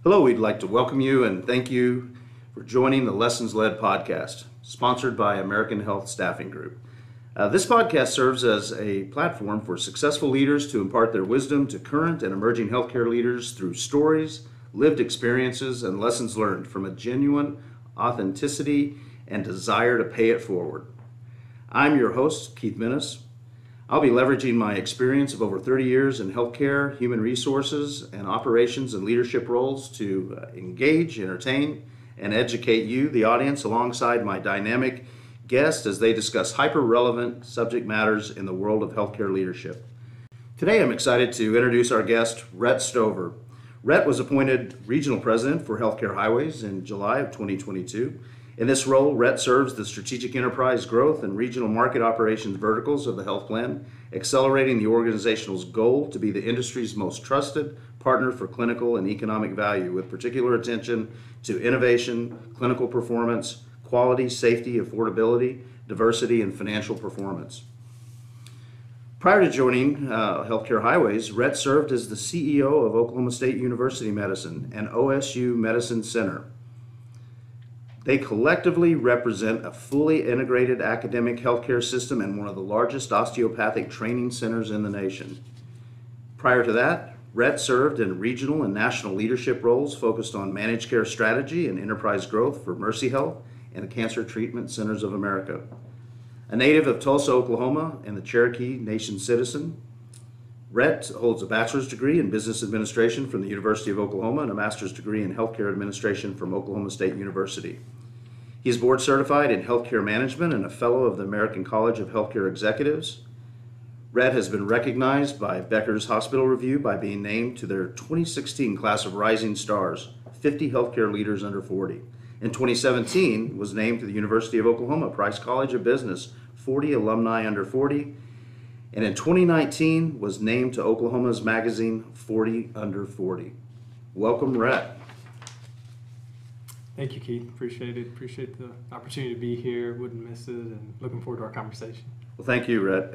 Hello, we'd like to welcome you and thank you for joining the Lessons Led podcast, sponsored by American Health Staffing Group. This podcast serves as a platform for successful leaders to impart their wisdom to current and emerging healthcare leaders through stories, lived experiences, and lessons learned from a genuine authenticity and desire to pay it forward. I'm your host, Keith Minnis. I'll be leveraging my experience of over 30 years in healthcare, human resources, and operations and leadership roles to engage, entertain, and educate you, the audience, alongside my dynamic guests as they discuss hyper-relevant subject matters in the world of healthcare leadership. Today I'm excited to introduce our guest, Rhett Stover. Rhett was appointed Regional President for Healthcare Highways in July of 2022. In this role, Rhett serves the strategic enterprise growth and regional market operations verticals of the health plan, accelerating the organization's goal to be the industry's most trusted partner for clinical and economic value, with particular attention to innovation, clinical performance, quality, safety, affordability, diversity, and financial performance. Prior to joining Healthcare Highways, Rhett served as the CEO of Oklahoma State University Medicine and OSU Medicine Center. They collectively represent a fully integrated academic healthcare system and one of the largest osteopathic training centers in the nation. Prior to that, Rhett served in regional and national leadership roles focused on managed care strategy and enterprise growth for Mercy Health and the Cancer Treatment Centers of America. A native of Tulsa, Oklahoma, and the Cherokee Nation citizen, Rhett holds a bachelor's degree in business administration from the University of Oklahoma and a master's degree in healthcare administration from Oklahoma State University. He is board certified in healthcare management and a fellow of the American College of Healthcare Executives. Rhett has been recognized by Becker's Hospital Review by being named to their 2016 class of Rising Stars, 50 healthcare leaders under 40. In 2017, was named to the University of Oklahoma Price College of Business 40 alumni under 40. And in 2019 was named to Oklahoma's magazine 40 Under 40. Welcome, Rhett. Thank you, Keith. Appreciate it. Appreciate the opportunity to be here. Wouldn't miss it, and looking forward to our conversation. Well, thank you, Rhett.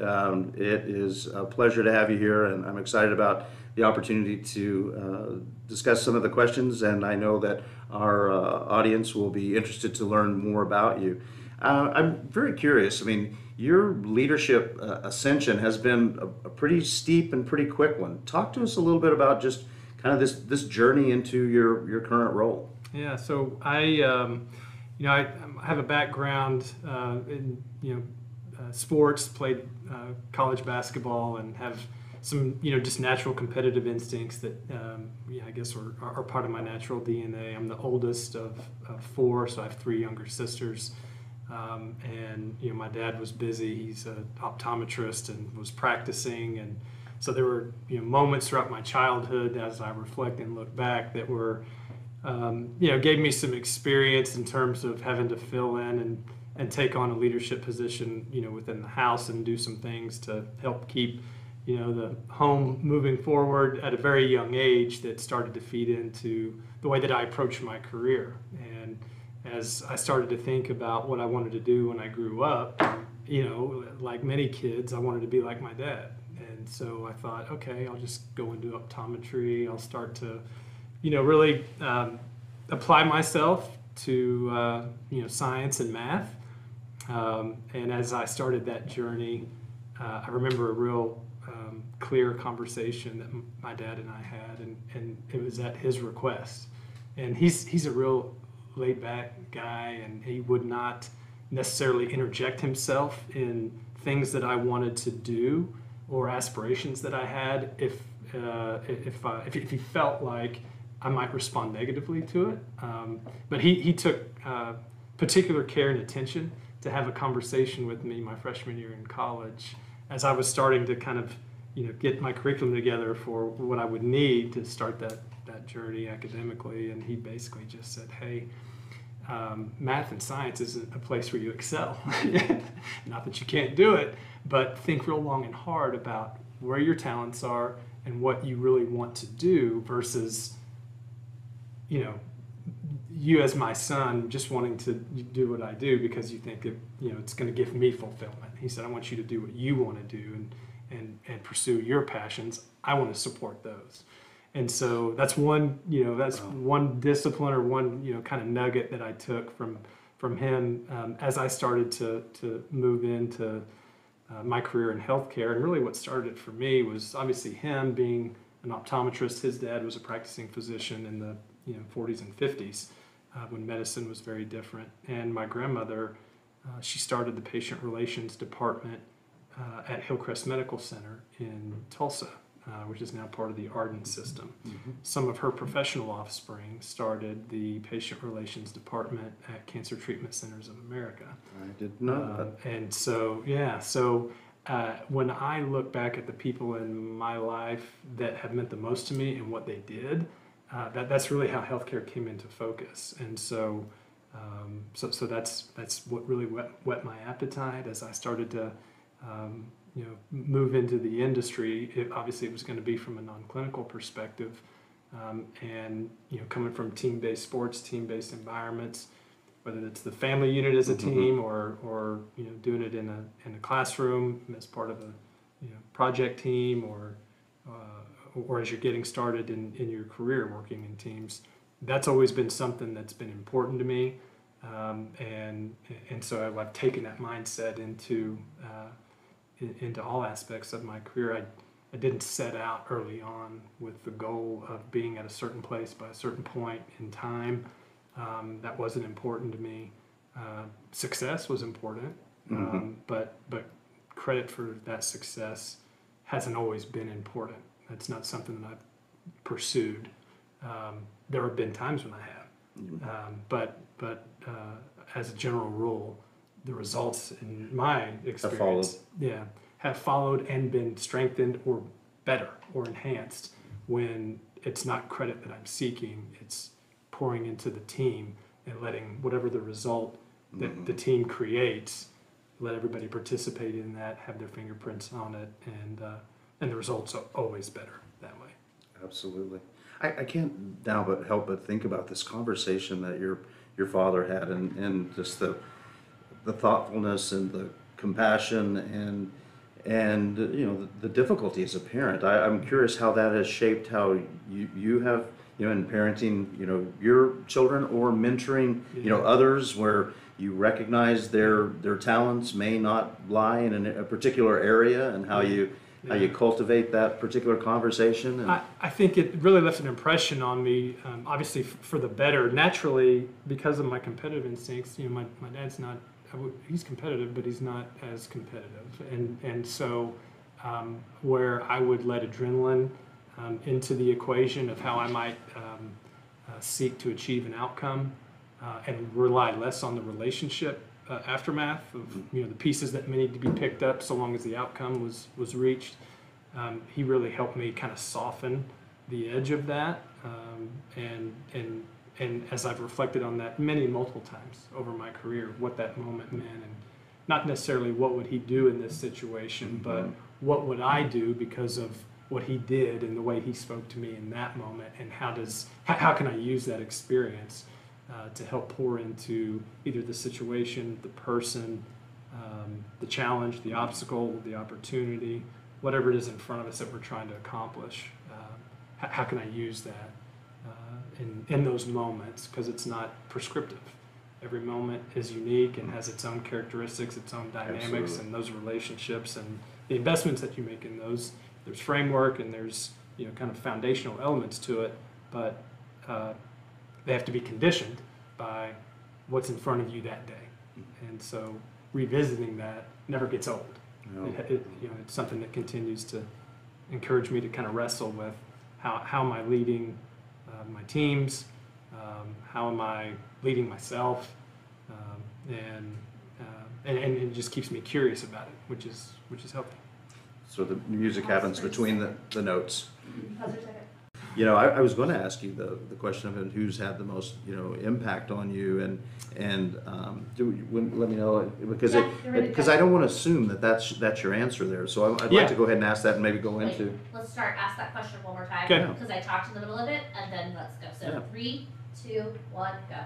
It is a pleasure to have you here, and I'm excited about the opportunity to discuss some of the questions, and I know that our audience will be interested to learn more about you. I'm very curious. I mean, your leadership ascension has been a pretty steep and pretty quick one. Talk to us a little bit about just kind of this journey into your current role. Yeah, so I have a background in sports, played college basketball, and have some just natural competitive instincts that I guess are part of my natural DNA. I'm the oldest of four, so I have three younger sisters. And my dad was busy. He's an optometrist and was practicing, and so there were moments throughout my childhood as I reflect and look back that were gave me some experience in terms of having to fill in and take on a leadership position within the house and do some things to help keep the home moving forward at a very young age that started to feed into the way that I approached my career. And as I started to think about what I wanted to do when I grew up, like many kids, I wanted to be like my dad. And so I thought, okay, I'll just go and do optometry. I'll start to, really apply myself to, science and math. And as I started that journey, I remember a real clear conversation that my dad and I had, and it was at his request. And he's a real laid back guy, and he would not necessarily interject himself in things that I wanted to do or aspirations that I had if he felt like I might respond negatively to it. But he took particular care and attention to have a conversation with me my freshman year in college as I was starting to kind of get my curriculum together for what I would need to start that journey academically. And he basically just said, hey, math and science isn't a place where you excel. Not that you can't do it, but think real long and hard about where your talents are and what you really want to do versus you as my son just wanting to do what I do because you think that it's going to give me fulfillment. He said, I want you to do what you want to do and pursue your passions. I want to support those. And so that's one, that's one discipline or one, kind of nugget that I took from him as I started to move into my career in healthcare. And really what started it for me was obviously him being an optometrist. His dad was a practicing physician in the 40s and 50s when medicine was very different. And my grandmother, she started the patient relations department at Hillcrest Medical Center in Tulsa, which is now part of the Ardent system. Mm-hmm. Some of her professional offspring started the patient relations department at Cancer Treatment Centers of America. I didn't know that. And so, when I look back at the people in my life that have meant the most to me and what they did, that's really how healthcare came into focus. And so, so that's what really whet my appetite as I started to move into the industry. Obviously, it was going to be from a non-clinical perspective, and coming from team-based sports, team-based environments, whether it's the family unit as a team or doing it in a classroom as part of a project team or as you're getting started in your career working in teams. That's always been something that's been important to me, and so I've taken that mindset into all aspects of my career. I didn't set out early on with the goal of being at a certain place by a certain point in time. That wasn't important to me. Success was important, but credit for that success hasn't always been important. That's not something that I've pursued. There have been times when I have, but as a general rule, the results in my experience have followed and been strengthened or better or enhanced when it's not credit that I'm seeking. It's pouring into the team and letting whatever the result that the team creates, let everybody participate in that, have their fingerprints on it, and the results are always better that way. Absolutely. I can't now but help but think about this conversation that your father had and just the thoughtfulness and the compassion and the difficulty as a parent. I'm curious how that has shaped how you have in parenting your children or mentoring others where you recognize their talents may not lie in a particular area and how you cultivate that particular conversation. And I think it really left an impression on me, obviously for the better. Naturally, because of my competitive instincts, my dad's not, he's competitive, but he's not as competitive. And so where I would let adrenaline into the equation of how I might seek to achieve an outcome and rely less on the relationship aftermath of the pieces that may need to be picked up so long as the outcome was reached. He really helped me kind of soften the edge of that, and as I've reflected on that multiple times over my career, what that moment meant, and not necessarily what would he do in this situation, but what would I do because of what he did and the way he spoke to me in that moment, and how can I use that experience to help pour into either the situation, the person, the challenge, the obstacle, the opportunity, whatever it is in front of us that we're trying to accomplish. How can I use that in those moments? Because it's not prescriptive. Every moment is unique and has its own characteristics, its own dynamics. Absolutely. And those relationships and the investments that you make in those. There's framework and there's kind of foundational elements to it, but they have to be conditioned by what's in front of you that day. And so revisiting that never gets old. No. It's something that continues to encourage me to kind of wrestle with how am I leading my teams, how am I leading myself, and it just keeps me curious about it, which is healthy. So the music happens between the notes. I was going to ask you the question of who's had the most impact on you, and let me know because I don't want to assume that's your answer there. So I'd like to go ahead and ask that and maybe go into. Let's ask that question one more time because I talked in the middle of it, and then let's go. So 3, 2, 1, go.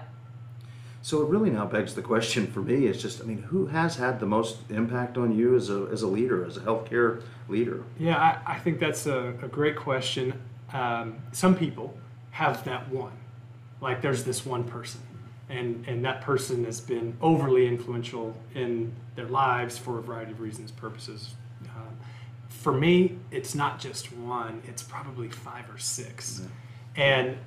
So it really now begs the question for me. It's just, who has had the most impact on you as a leader, as a healthcare leader? Yeah, I think that's a great question. some people have that one. Like there's this one person, and that person has been overly influential in their lives for a variety of reasons, purposes. For me, it's not just one; it's probably 5 or 6, and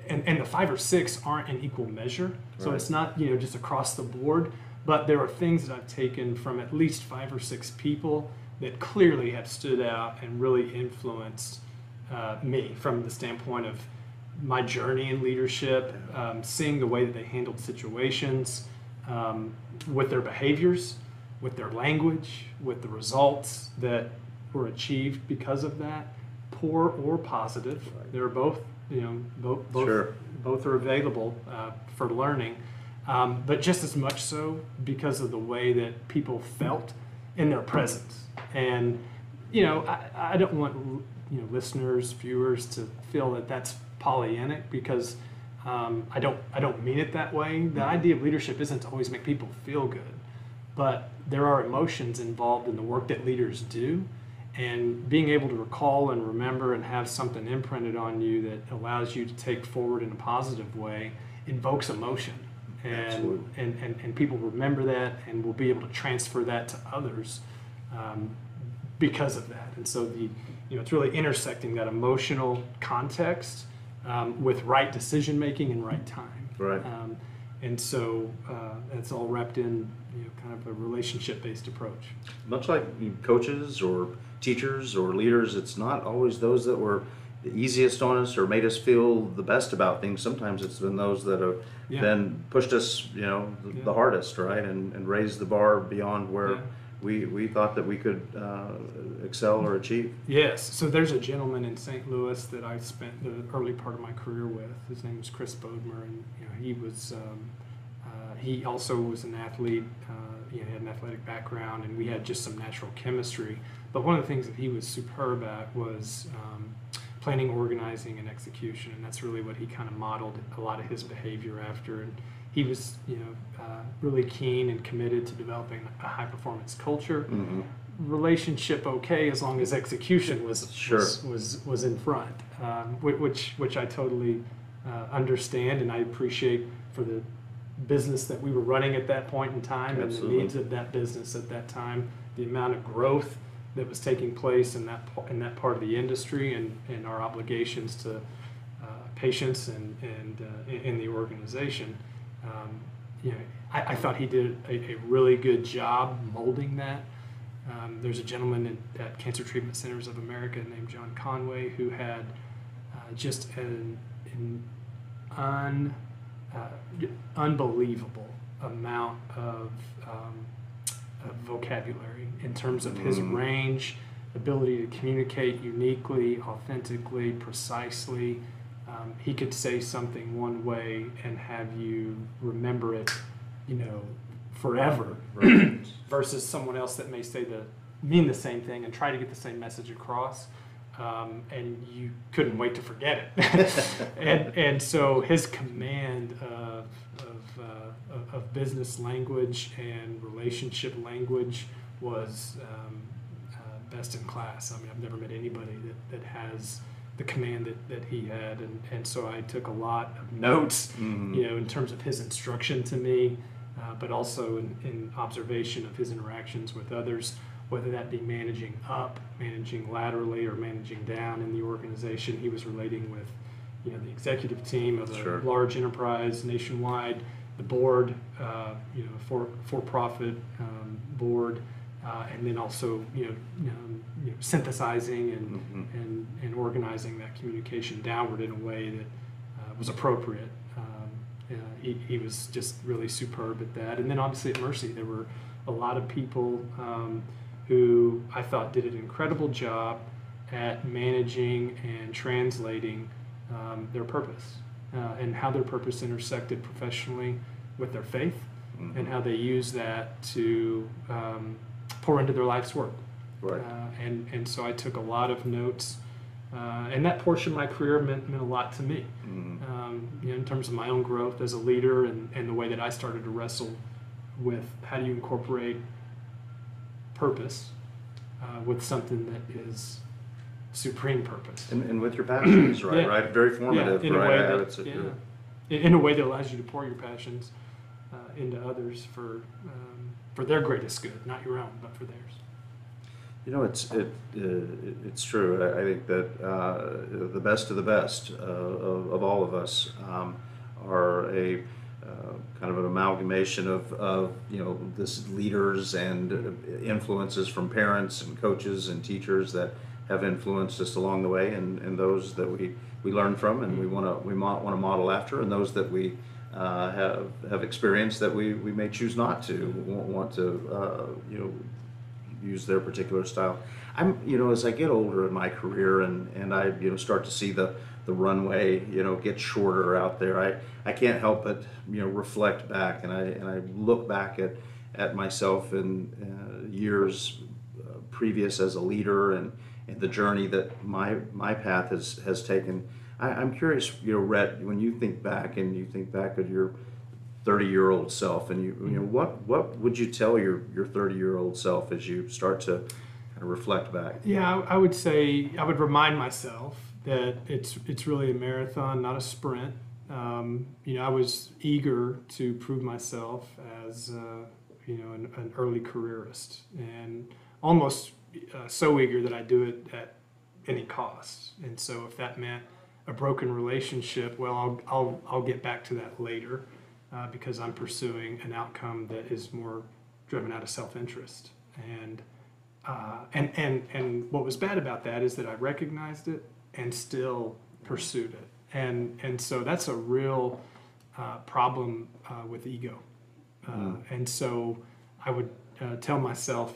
the 5 or 6 aren't in equal measure. So it's not just across the board, but there are things that I've taken from at least 5 or 6 people that clearly have stood out and really influenced me from the standpoint of my journey in leadership, seeing the way that they handled situations, with their behaviors, with their language, with the results that were achieved because of that, poor or positive. They're both, both are available for learning, but just as much so because of the way that people felt in their presence. And I don't want listeners, viewers to feel that that's Pollyannic, because I don't mean it that way. The idea of leadership isn't to always make people feel good, but there are emotions involved in the work that leaders do, and being able to recall and remember and have something imprinted on you that allows you to take forward in a positive way invokes emotion, and people remember that and will be able to transfer that to others because of that. And so it's really intersecting that emotional context with right decision making and right time. Right. And so it's all wrapped in kind of a relationship-based approach. Much like coaches or teachers or leaders, it's not always those that were the easiest on us or made us feel the best about things. Sometimes it's been those that have then pushed us, the hardest, right, and raised the bar beyond where we thought that we could excel or achieve. Yes. So there's a gentleman in St. Louis that I spent the early part of my career with. His name was Chris Bodmer, and he was he also was an athlete. He had an athletic background, and we had just some natural chemistry. But one of the things that he was superb at was planning, organizing, and execution, and that's really what he kind of modeled a lot of his behavior after. And he was, really keen and committed to developing a high-performance culture. Mm-hmm. Relationship okay, as long as execution was in front, which I totally understand, and I appreciate for the business that we were running at that point in time. Absolutely. And the needs of that business at that time, the amount of growth that was taking place in that part of the industry, and our obligations to patients and in the organization. I thought he did a really good job molding that. There's a gentleman at Cancer Treatment Centers of America named John Conway who had just an unbelievable amount of vocabulary in terms of his range, ability to communicate uniquely, authentically, precisely. He could say something one way and have you remember it, forever, right. Versus someone else that may mean the same thing and try to get the same message across, and you couldn't wait to forget it. and so his command of business language and relationship language was best in class. I mean, I've never met anybody that has the command that he had, and so I took a lot of notes, in terms of his instruction to me, but also in observation of his interactions with others, whether that be managing up, managing laterally, or managing down in the organization. He was relating with, the executive team of a large enterprise nationwide, the board, for-profit board, and then also, synthesizing and organizing that communication downward in a way that was appropriate. He was just really superb at that. And then obviously at Mercy, there were a lot of people who I thought did an incredible job at managing and translating their purpose and how their purpose intersected professionally with their faith, and how they use that to pour into their life's work. Right. And so I took a lot of notes, and that portion of my career meant a lot to me, in terms of my own growth as a leader, and the way that I started to wrestle with how do you incorporate purpose with something that is supreme purpose. And with your passions, right? Yeah. Right. Very formative, in right? A way Habits that, you're- in a way that allows you to pour your passions into others for their greatest good, not your own, but for theirs. You know, it's true. I think that the best of the best of all of us are a kind of an amalgamation of this leaders and influences from parents and coaches and teachers that have influenced us along the way, and those that we learn from and we want to model after, and those that we have experienced that we may choose not to want to use their particular style. As I get older in my career and I start to see the runway get shorter out there, I can't help but reflect back, and I look back at myself in years previous as a leader and the journey that my path has taken. I'm curious, Rhett, when you think back of your 30-year-old self, and what would you tell your 30-year-old self as you start to kind of reflect back? Yeah, I would say I would remind myself that it's really a marathon, not a sprint. I was eager to prove myself as an early careerist, and almost so eager that I do it at any cost. And so if that meant a broken relationship, well, I'll get back to that later. Because I'm pursuing an outcome that is more driven out of self-interest, and what was bad about that is that I recognized it and still pursued it, and so that's a real problem with ego, and so I would tell myself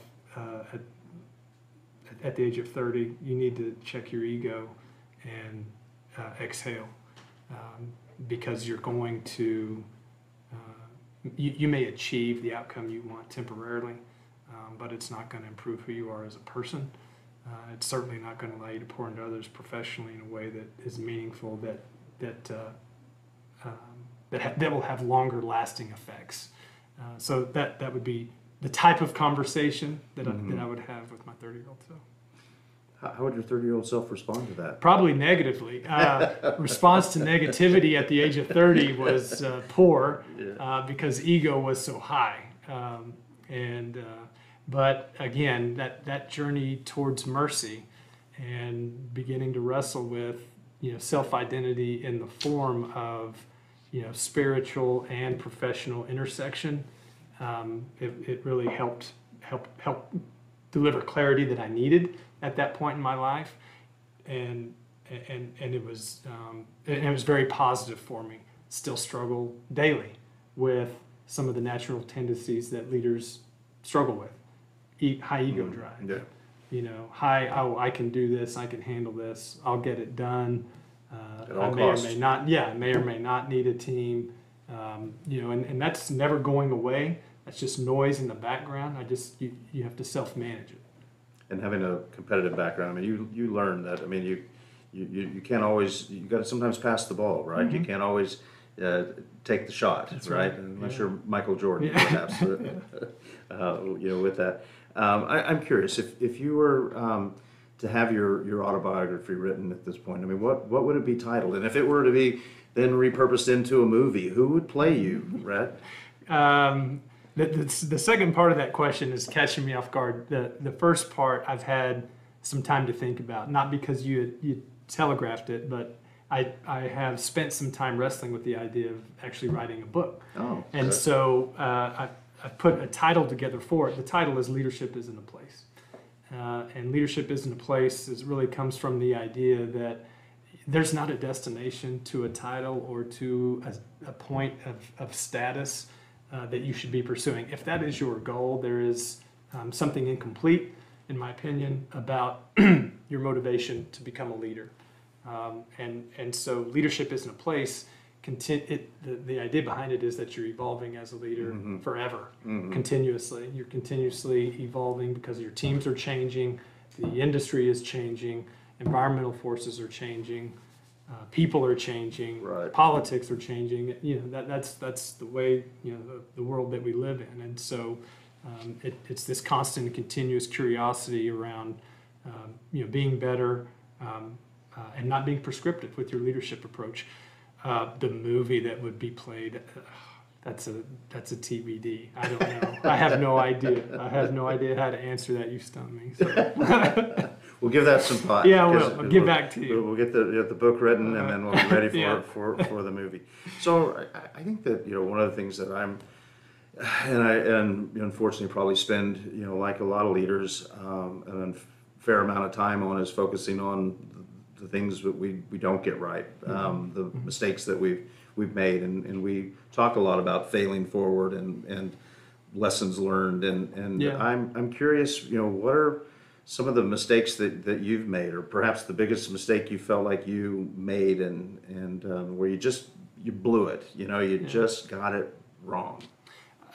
at the age of 30, you need to check your ego and exhale, because you're going to you may achieve the outcome you want temporarily, but it's not going to improve who you are as a person. It's certainly not going to allow you to pour into others professionally in a way that is meaningful, that will have longer lasting effects. So that would be the type of conversation that I would have with my 30-year-old self. How would your 30-year-old self respond to that? Probably negatively. Response to negativity at the age of 30 was poor, because ego was so high. But again, that journey towards mercy and beginning to wrestle with self-identity in the form of spiritual and professional intersection, it really helped deliver clarity that I needed at that point in my life, and it was very positive for me. Still struggle daily with some of the natural tendencies that leaders struggle with. High ego drive. Yeah. I can do this, I can handle this, I'll get it done. I may costs. or may not. Yeah, may or may not need a team. And that's never going away. That's just noise in the background. You have to self-manage it. And having a competitive background, I mean, you learn that. I mean, you can't always. You got to sometimes pass the ball, right? You can't always take the shot, right? Unless you're Michael Jordan, perhaps. With that, I'm curious if you were to have your autobiography written at this point. I mean, what would it be titled? And if it were to be then repurposed into a movie, who would play you, Rhett? The second part of that question is catching me off guard. The first part I've had some time to think about, not because you telegraphed it, but I have spent some time wrestling with the idea of actually writing a book. Oh, and okay. so I put a title together for it. The title is Leadership Isn't a Place. And leadership isn't a place really comes from the idea that there's not a destination to a title or to a point of status that you should be pursuing. If that is your goal, there is something incomplete, in my opinion, about your motivation to become a leader. And so leadership isn't a place. The idea behind it is that you're evolving as a leader forever, continuously. You're continuously evolving because your teams are changing, the industry is changing, environmental forces are changing, people are changing, right. Politics are changing. That's the way the world that we live in, and so it's this constant and continuous curiosity around being better, and not being prescriptive with your leadership approach. The movie that would be played, that's a TBD. I don't know. I have no idea. I have no idea how to answer that. You stumped me. So. We'll give that some thought. Yeah, I'll get back to you. We'll get the book written, and then we'll be ready for the movie. So I think that one of the things that I'm, and unfortunately probably spend like a lot of leaders a fair amount of time on is focusing on the things that we don't get right, the mistakes that we've made, and we talk a lot about failing forward and lessons learned, and I'm curious, what are some of the mistakes that you've made, or perhaps the biggest mistake you felt like you made, and where you blew it, you just got it wrong?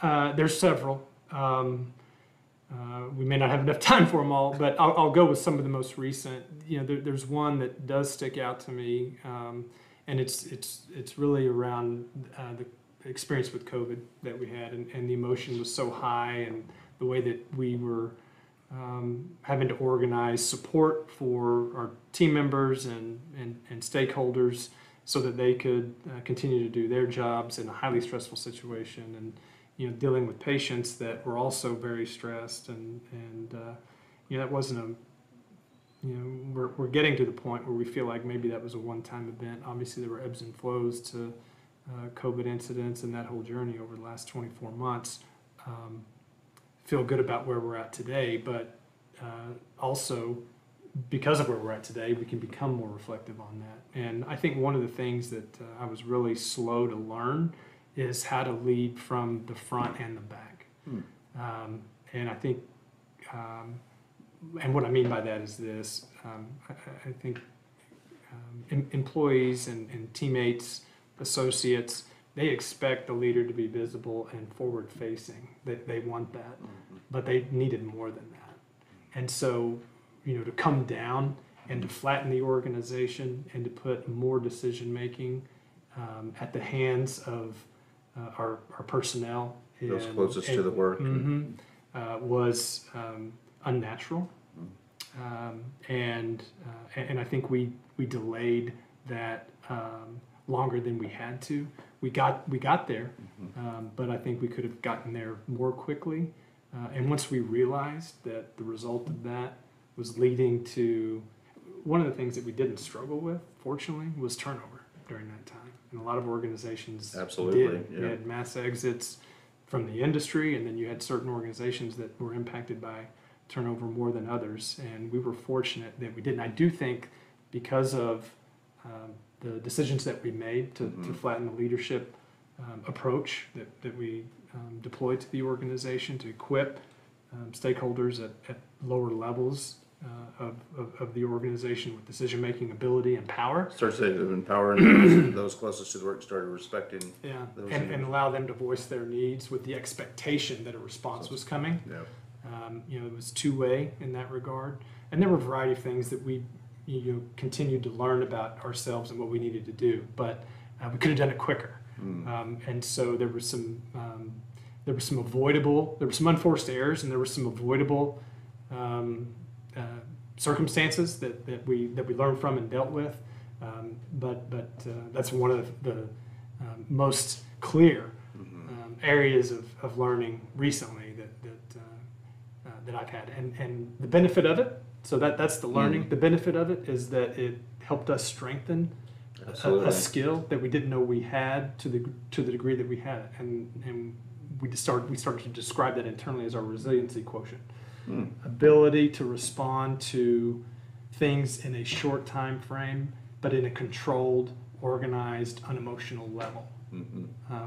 There's several. We may not have enough time for them all, but I'll go with some of the most recent. There's one that does stick out to me, and it's really around the experience with COVID that we had, and the emotion was so high, and the way that we were having to organize support for our team members and stakeholders so that they could continue to do their jobs in a highly stressful situation, and dealing with patients that were also very stressed, and that wasn't we're getting to the point where we feel like maybe that was a one-time event. Obviously there were ebbs and flows to COVID incidents and that whole journey over the last 24 months. Feel good about where we're at today, but also because of where we're at today, we can become more reflective on that. And I think one of the things that I was really slow to learn is how to lead from the front and the back. And I think, and what I mean by that is this, I think employees and teammates, associates, they expect the leader to be visible and forward-facing. They want that, but they needed more than that. And so, to come down and to flatten the organization and to put more decision-making at the hands of our personnel, those closest to the work, was unnatural, and I think we delayed that longer than we had to. We got there, but I think we could have gotten there more quickly. And once we realized that the result of that was leading to one of the things that we didn't struggle with, fortunately, was turnover during that time. And a lot of organizations did. You had mass exits from the industry, and then you had certain organizations that were impacted by turnover more than others. And we were fortunate that we didn't. I do think because of the decisions that we made to flatten the leadership approach that we deployed to the organization to equip stakeholders at lower levels of the organization with decision-making ability and power. Starts to empower those closest to the work, started respecting those and allow them to voice their needs with the expectation that a response was coming. It was two-way in that regard. And there were a variety of things that we continued to learn about ourselves and what we needed to do, but we could have done it quicker. And so there were some unforced errors, and there were some avoidable circumstances that we learned from and dealt with. But that's one of the most clear areas of learning recently that I've had, and the benefit of it. So that's the learning. The benefit of it is that it helped us strengthen a skill that we didn't know we had to the degree that we had it, and we started to describe that internally as our resiliency quotient. Ability to respond to things in a short time frame, but in a controlled, organized, unemotional level,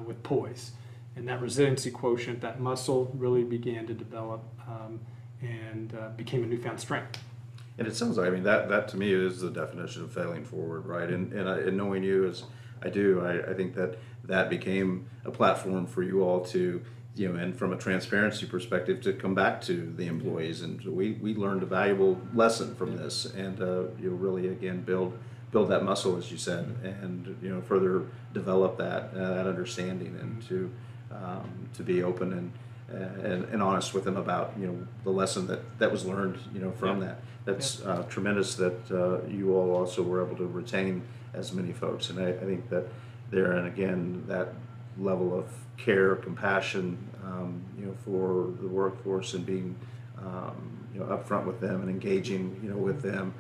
with poise. And that resiliency quotient, that muscle, really began to develop and became a newfound strength. And it sounds like, that to me is the definition of failing forward, right? And knowing you as I do, I think that became a platform for you all to, and from a transparency perspective, to come back to the employees. And we learned a valuable lesson from this, and really, again, build that muscle, as you said, and further develop that understanding, and to be open and honest with them about the lesson that was learned from that. That's tremendous that you all also were able to retain as many folks, and I think that there, and again, that level of care, compassion, for the workforce, and being upfront with them and engaging with them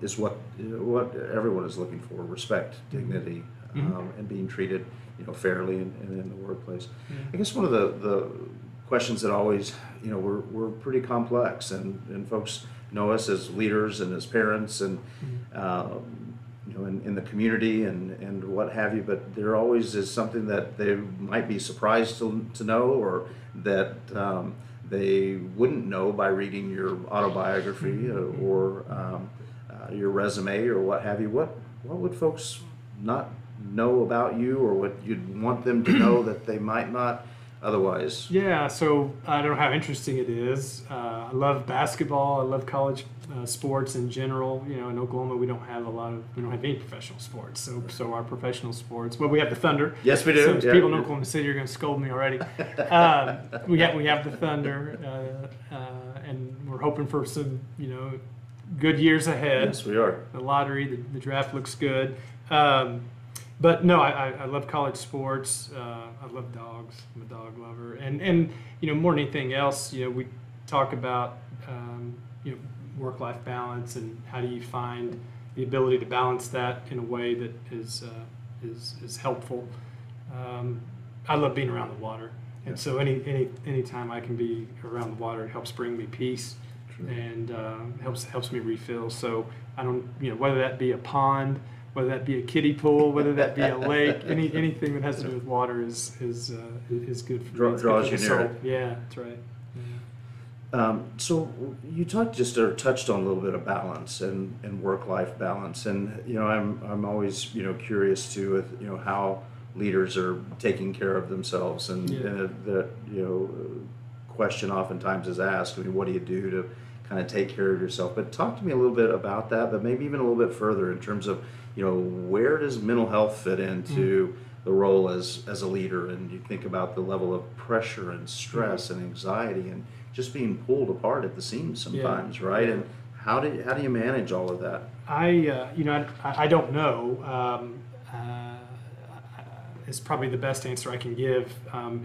is what everyone is looking for: respect, dignity, and being treated fairly and in the workplace. I guess one of the questions that always we're pretty complex, and folks know us as leaders and as parents and in the community and what have you, but there always is something that they might be surprised to know, or that they wouldn't know by reading your autobiography or your resume or what have you. What would folks not know about you, or what you'd want them to know that they might not otherwise? Yeah, so I don't know how interesting it is. I love basketball. I love college sports in general. In Oklahoma we don't have any professional sports. So our professional sports, well, we have the Thunder. Yes, we do. So people in Oklahoma City are going to scold me already. We have the Thunder, and we're hoping for some good years ahead. Yes, we are. The lottery, the draft looks good. But no, I love college sports. I love dogs. I'm a dog lover, and more than anything else, we talk about work-life balance, and how do you find the ability to balance that in a way that is helpful. I love being around the water, and so any time I can be around the water, it helps bring me peace. True. And helps me refill. So I don't whether that be a pond, whether that be a kiddie pool, whether that be a lake, anything that has to do with water is good for me. Draws you near it. Yeah, that's right. So you touched on a little bit of balance and work-life balance, and I'm always curious too with how leaders are taking care of themselves, and the question oftentimes is asked, what do you do to kind of take care of yourself? But talk to me a little bit about that, but maybe even a little bit further in terms of where does mental health fit into the role as a leader, and you think about the level of pressure and stress and anxiety and just being pulled apart at the seams sometimes, right? And how do you manage all of that? I don't know. Is probably the best answer I can give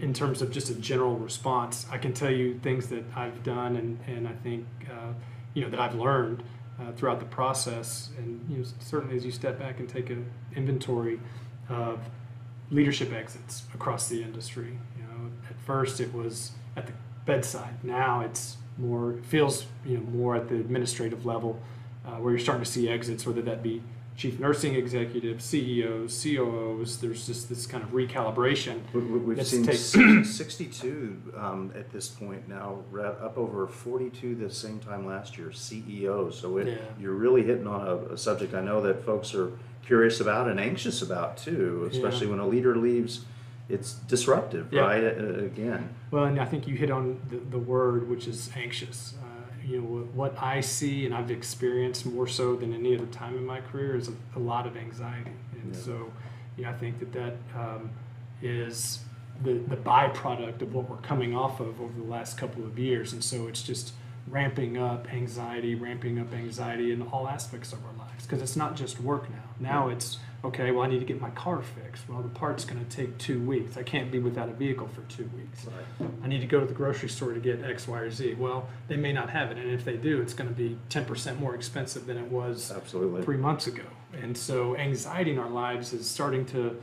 in terms of just a general response. I can tell you things that I've done and I think that I've learned throughout the process, and certainly as you step back and take an inventory of leadership exits across the industry. At first it was at the bedside. Now it's feels more at the administrative level, where you're starting to see exits, whether that be chief nursing executives, CEOs, COOs. There's just this kind of recalibration. We've seen 62 at this point now, up over 42 the same time last year, CEOs. So you're really hitting on a subject I know that folks are curious about and anxious about too, especially when a leader leaves. It's disruptive, right? Again. Well, and I think you hit on the word, which is anxious. What I see and I've experienced more so than any other time in my career is a lot of anxiety. And so, I think that is the byproduct of what we're coming off of over the last couple of years. And so it's just ramping up anxiety in all aspects of our lives, because it's not just work now. Now it's, okay, well, I need to get my car fixed. Well, the part's going to take 2 weeks. I can't be without a vehicle for 2 weeks. Right. I need to go to the grocery store to get X, Y, or Z. Well, they may not have it, and if they do, it's going to be 10% more expensive than it was 3 months ago. And so anxiety in our lives is starting to,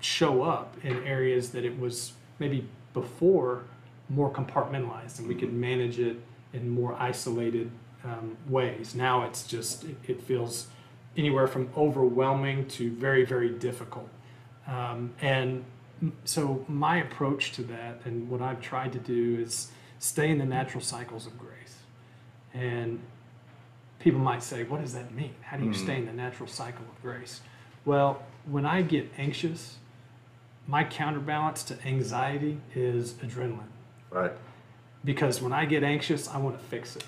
show up in areas that it was maybe before more compartmentalized, and we could manage it in more isolated ways. Now it's just, it feels anywhere from overwhelming to very, very difficult. And so my approach to that, and what I've tried to do, is stay in the natural cycles of grace. And people might say, what does that mean? How do you stay in the natural cycle of grace? Well, when I get anxious, my counterbalance to anxiety is adrenaline. Right. Because when I get anxious, I want to fix it.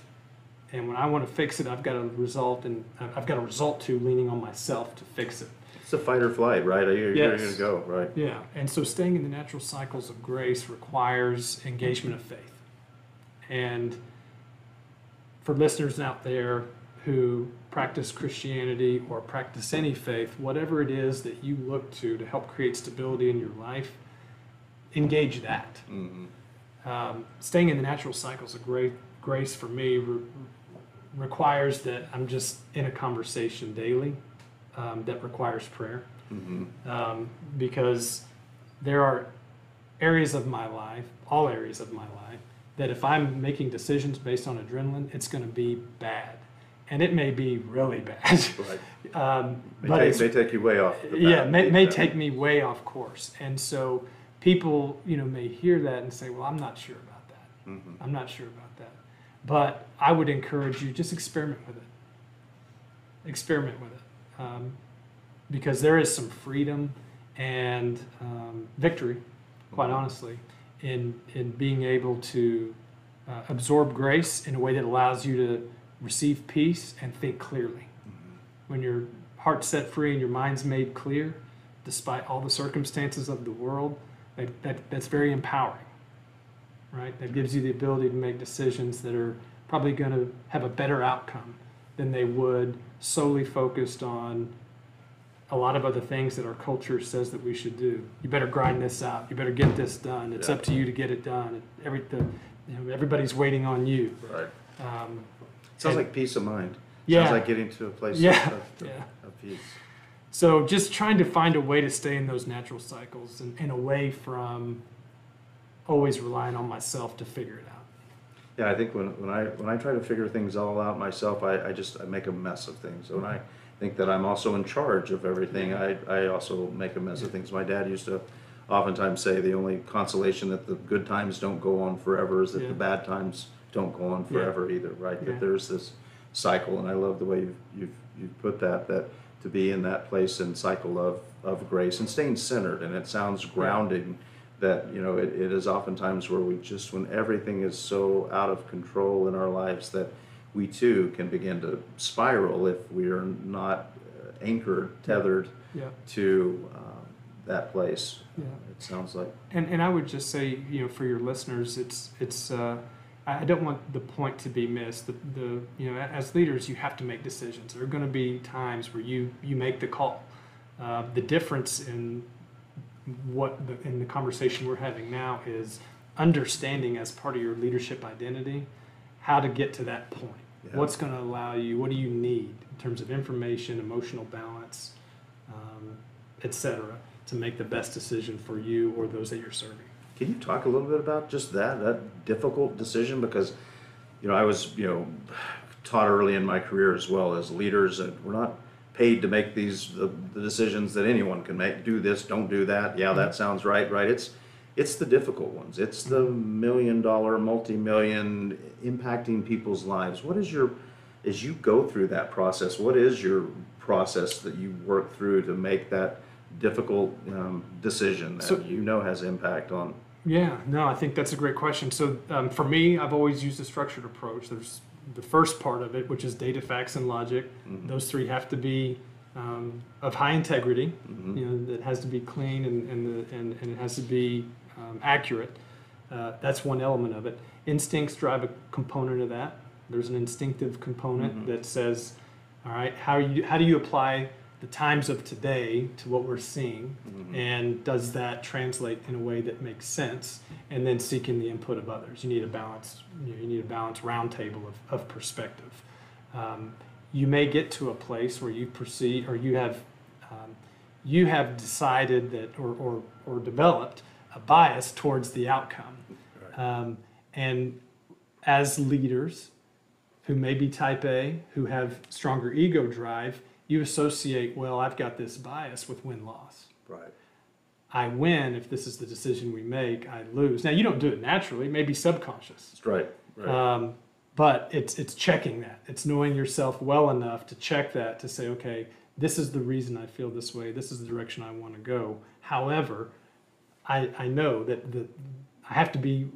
And when I want to fix it, I've got to result to leaning on myself to fix it. It's a fight or flight, right? You're Yes. going to go, right? Yeah, and so staying in the natural cycles of grace requires engagement of faith. And for listeners out there who practice Christianity or practice any faith, whatever it is that you look to help create stability in your life, engage that. Staying in the natural cycles of grace for me requires that I'm just in a conversation daily that requires prayer. Because there are areas of my life, all areas of my life, that if I'm making decisions based on adrenaline, it's going to be bad. And it may be really bad. Right. May take you way off the path. Yeah, may take me way off course. And so people, may hear that and say, well, I'm not sure about that. I'm not sure about that. But I would encourage you, just experiment with it. Experiment with it. Because there is some freedom and victory, quite honestly, in being able to absorb grace in a way that allows you to receive peace and think clearly. When your heart's set free and your mind's made clear, despite all the circumstances of the world, that's very empowering, right? That gives you the ability to make decisions that are probably going to have a better outcome than they would solely focused on a lot of other things that our culture says that we should do. You better grind this out. You better get this done. It's up to you to get it done. Everybody's waiting on you. Right. Sounds like peace of mind. Yeah. Sounds like getting to a place of peace. So just trying to find a way to stay in those natural cycles and away from always relying on myself to figure it out. Yeah, I think when I try to figure things all out myself, I make a mess of things. So when I think that I'm also in charge of everything, I also make a mess of things. My dad used to oftentimes say the only consolation that the good times don't go on forever is that the bad times don't go on forever either, right? That there's this cycle, and I love the way you've put that to be in that place and cycle of grace and staying centered. And it sounds grounding that, it is oftentimes where when everything is so out of control in our lives that we too can begin to spiral if we are not anchored, tethered to that place. It sounds like. And I would just say, for your listeners, it's I don't want the point to be missed. As leaders, you have to make decisions. There are going to be times where you make the call. The difference in in the conversation we're having now is understanding as part of your leadership identity how to get to that point. Yeah. What's going to allow you? What do you need in terms of information, emotional balance, etc., to make the best decision for you or those that you're serving? Can you talk a little bit about just that difficult decision? Because, I was, taught early in my career as well as leaders, and we're not paid to make the decisions that anyone can make. Do this, don't do that. Yeah, that sounds right. It's the difficult ones. It's the $1 million, multi-million, impacting people's lives. As you go through that process, what is your process that you work through to make that difficult decision that has impact on? Yeah, no, I think that's a great question. So for me, I've always used a structured approach. There's the first part of it, which is data, facts, and logic. Those three have to be of high integrity. It has to be clean and it has to be accurate. That's one element of it. Instincts drive a component of that. There's an instinctive component that says, all right, how do you apply the times of today to what we're seeing, and does that translate in a way that makes sense? And then seeking the input of others. You need a balanced round table of perspective. You may get to a place where you perceive, or you have decided that, or developed a bias towards the outcome. Right. And as leaders who may be type A, who have stronger ego drive, you associate, well, I've got this bias with win-loss. Right. I win if this is the decision we make. I lose. Now, you don't do it naturally. It may be subconscious. That's right. Right. But it's checking that. It's knowing yourself well enough to check that, to say, okay, this is the reason I feel this way. This is the direction I want to go. However, I know that I have to be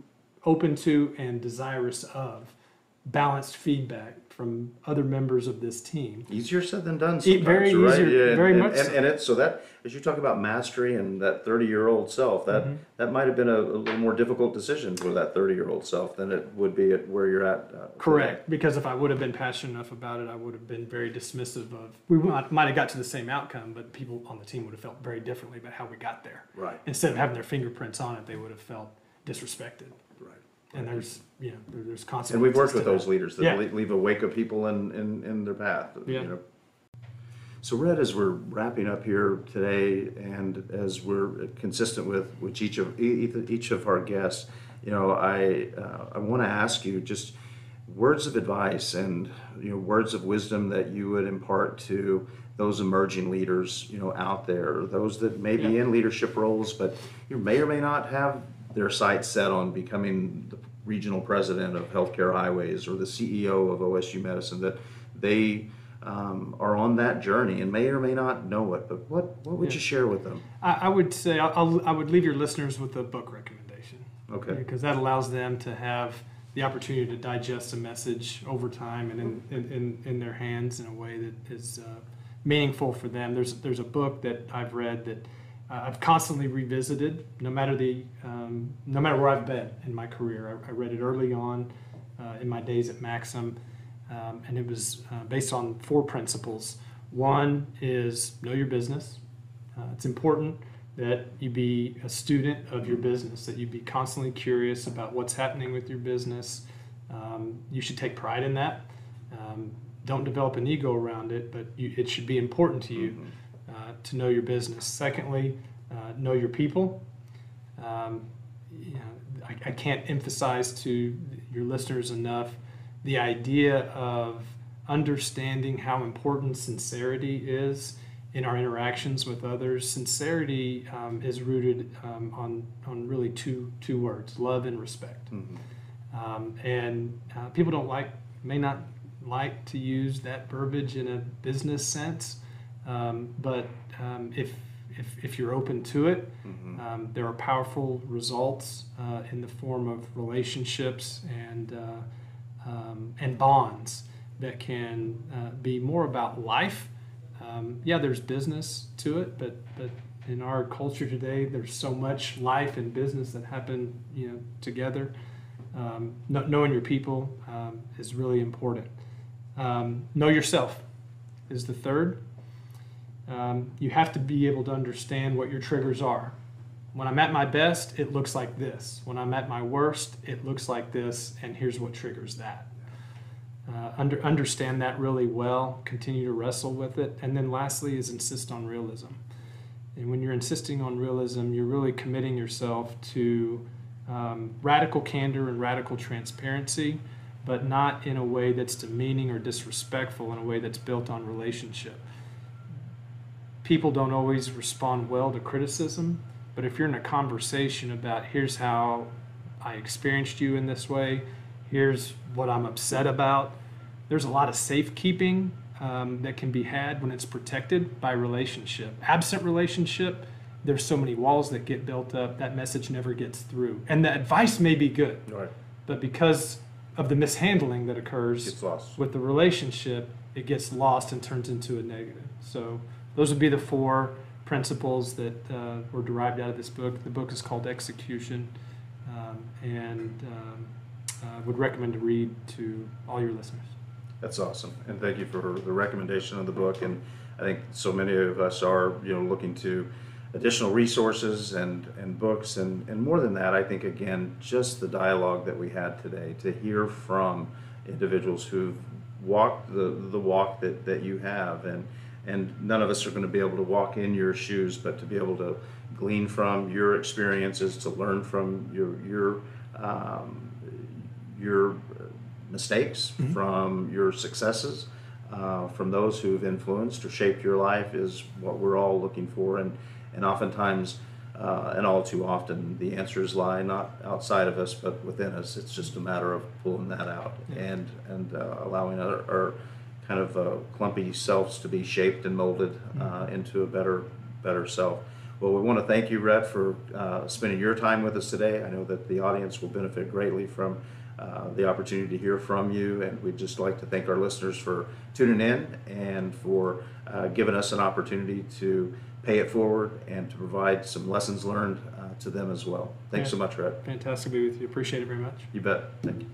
open to and desirous of balanced feedback from other members of this team. Easier said than done sometimes, Very right? easier, Yeah, very and, much and, so. and it's so that as you talk about mastery and that 30-year-old self, that might have been a little more difficult decision for that 30-year-old self than it would be at where you're at. Correct, because if I would have been passionate enough about it, I would have been very dismissive of. We might have got to the same outcome, but people on the team would have felt very differently about how we got there. Right. Instead of having their fingerprints on it, they would have felt disrespected. Right. And there's there's consequences. And we've worked with to those that. leaders that Yeah. leave a wake of people in their path. Yeah. You know. So, Rhett, as we're wrapping up here today, and as we're consistent with each of our guests, you know, I want to ask you just words of advice and words of wisdom that you would impart to those emerging leaders out there, those that may be in leadership roles, but you may or may not have their sights set on becoming the regional president of Healthcare Highways or the CEO of OSU Medicine, that they are on that journey and may or may not know it. But what would you share with them? I would say I would leave your listeners with a book recommendation. Okay. Because that allows them to have the opportunity to digest a message over time and in their hands in a way that is meaningful for them. There's a book that I've read that I've constantly revisited, no matter where I've been in my career. I read it early on in my days at Maxim, and it was based on 4 principles. One is know your business. It's important that you be a student of your business, that you be constantly curious about what's happening with your business. You should take pride in that. Don't develop an ego around it, but it should be important to you to know your business. Secondly, know your people. I can't emphasize to your listeners enough the idea of understanding how important sincerity is in our interactions with others. Sincerity is rooted on really two words: love and respect. And people may not like to use that verbiage in a business sense, but if you're open to it, there are powerful results in the form of relationships and bonds that can be more about life. There's business to it, but in our culture today, there's so much life and business that happen together. Knowing your people is really important. Know yourself is the third. You have to be able to understand what your triggers are. When I'm at my best, it looks like this. When I'm at my worst, it looks like this, and here's what triggers that. Understand that really well, continue to wrestle with it, and then lastly is insist on realism. And when you're insisting on realism, you're really committing yourself to radical candor and radical transparency, but not in a way that's demeaning or disrespectful, in a way that's built on relationship. People don't always respond well to criticism, but if you're in a conversation about here's how I experienced you in this way, here's what I'm upset about, there's a lot of safekeeping that can be had when it's protected by relationship. Absent relationship, there's so many walls that get built up, that message never gets through. And the advice may be good, Right. but because of the mishandling that occurs Gets lost. with the relationship, it gets lost and turns into a negative. So those would be the 4 principles that were derived out of this book. The book is called Execution, and would recommend to read to all your listeners. That's awesome, and thank you for the recommendation of the book. And I think so many of us are looking to additional resources and books, and more than that, I think again just the dialogue that we had today, to hear from individuals who've walked the walk that you have, and none of us are going to be able to walk in your shoes, but to be able to glean from your experiences, to learn from your mistakes, from your successes, from those who've influenced or shaped your life, is what we're all looking for. And oftentimes, and all too often, the answers lie not outside of us, but within us. It's just a matter of pulling that out and allowing our kind of clumpy selves to be shaped and molded into a better self. Well, we want to thank you, Rhett, for spending your time with us today. I know that the audience will benefit greatly from the opportunity to hear from you, and we'd just like to thank our listeners for tuning in and for giving us an opportunity to pay it forward and to provide some lessons learned to them as well. Thanks so much, Rhett. Fantastic to be with you. Appreciate it very much. You bet. Thank you.